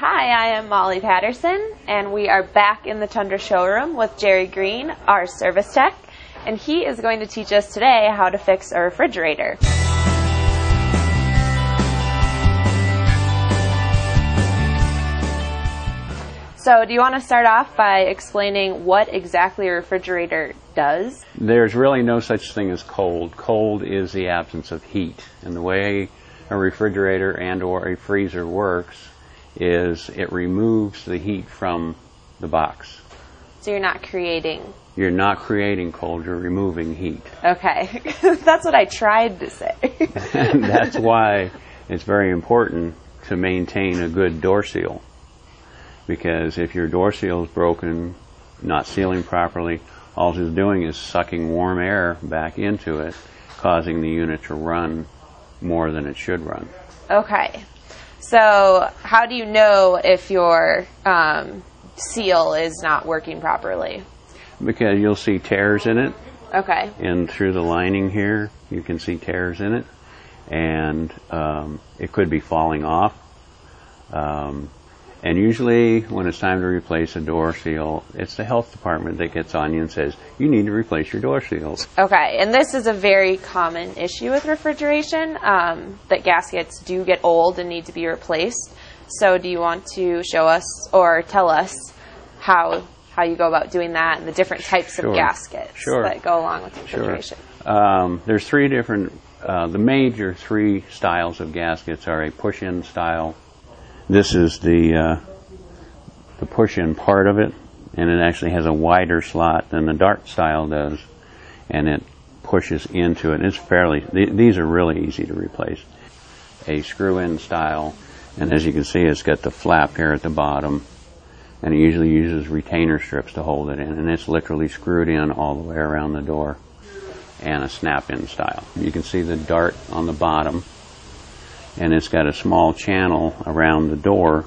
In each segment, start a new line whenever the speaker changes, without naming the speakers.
Hi, I am Molly Patterson, and we are back in the Tundra showroom with Jerry Green, our service tech, and he is going to teach us today how to fix a refrigerator. So, do you want to start off by explaining what exactly a refrigerator does?
There's really no such thing as cold. Cold is the absence of heat, and the way a refrigerator and or a freezer works is it removes the heat from the box.
So you're not creating...
You're not creating cold, you're removing heat.
Okay, that's what I tried to say.
And that's why it's very important to maintain a good door seal. Because if your door seal is broken, not sealing properly, all it's doing is sucking warm air back into it, causing the unit to run more than it should run.
Okay. So how do you know if your seal is not working properly?
Because you'll see tears in it.
Okay.
And through the lining here, you can see tears in it. And it could be falling off. And usually when it's time to replace a door seal, it's the health department that gets on you and says, you need to replace your door seals.
Okay, and this is a very common issue with refrigeration, that gaskets do get old and need to be replaced. So do you want to show us or tell us how you go about doing that and the different types of gaskets that go along with refrigeration?
There's three different, the major three styles of gaskets are a push-in style. This is the push-in part of it, and it actually has a wider slot than the dart style does, and it pushes into it. It's these are really easy to replace. A screw-in style, and as you can see, it's got the flap here at the bottom, and it usually uses retainer strips to hold it in, and it's literally screwed in all the way around the door. And a snap-in style. You can see the dart on the bottom, and it's got a small channel around the door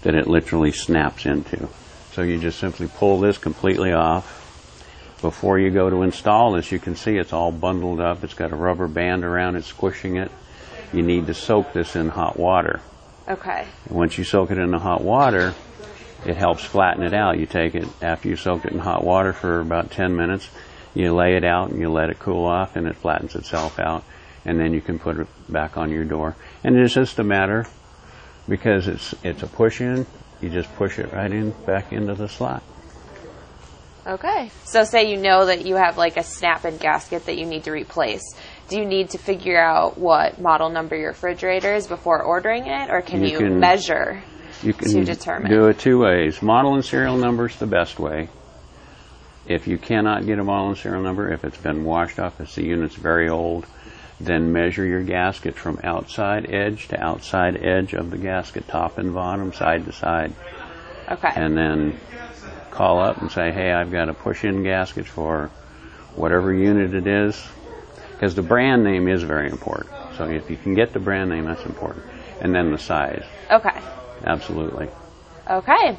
that it literally snaps into. So you just simply pull this completely off. Before you go to install this, you can see it's all bundled up. It's got a rubber band around it squishing it. You need to soak this in hot water.
Okay.
And once you soak it in the hot water, it helps flatten it out. You take it, after you soaked it in hot water for about 10 minutes, you lay it out and you let it cool off, and it flattens itself out. And then you can put it back on your door. And it's just a matter, because it's a push-in, you just push it right in, back into the slot.
Okay. So say you know that you have like a snap-in gasket that you need to replace. Do you need to figure out what model number your refrigerator is before ordering it, or can you measure to determine? You can
do it two ways. Model and serial number is the best way. If you cannot get a model and serial number, if it's been washed off, if the unit's very old, then measure your gasket from outside edge to outside edge of the gasket, top and bottom, side to side.
Okay.
And then call up and say, hey, I've got a push-in gasket for whatever unit it is. Because the brand name is very important. So if you can get the brand name, that's important. And then the size.
Okay.
Absolutely.
Okay.